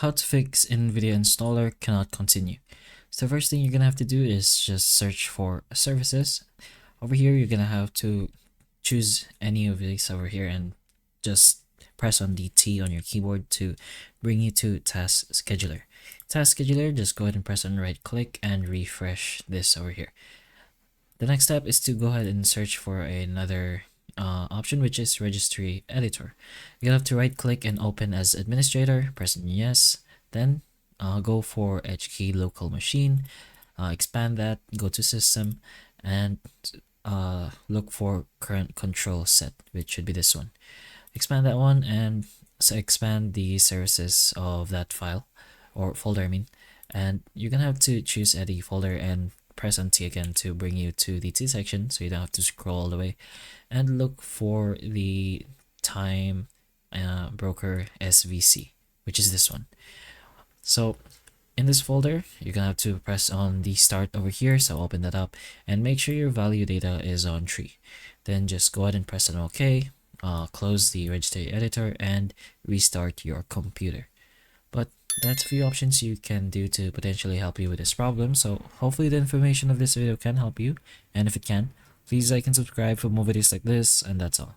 How to fix NVIDIA installer cannot continue. So the first thing you're gonna have to do is just search for services. Over here, you're gonna have to choose any of these over here and just press on the T on your keyboard to bring you to Task Scheduler. Task Scheduler, just go ahead and press on right click and refresh this over here. The next step is to go ahead and search for another option, which is Registry Editor. You'll have to right click and open as administrator, press on yes, then go for Edge Key Local Machine, expand that, go to System, and look for Current Control Set, which should be this one. Expand that one and expand the services of that file or folder, I mean, and you're gonna have to choose any folder and press on T again to bring you to the T section so you don't have to scroll all the way, and look for the time broker SVC, which is this one. So in this folder, you're gonna have to press on the start over here, so open that up and make sure your value data is on tree. Then just go ahead and press on OK, close the registry editor and restart your computer. But that's a few options you can do to potentially help you with this problem. So hopefully the information of this video can help you, and if it can, please like and subscribe for more videos like this, and that's all.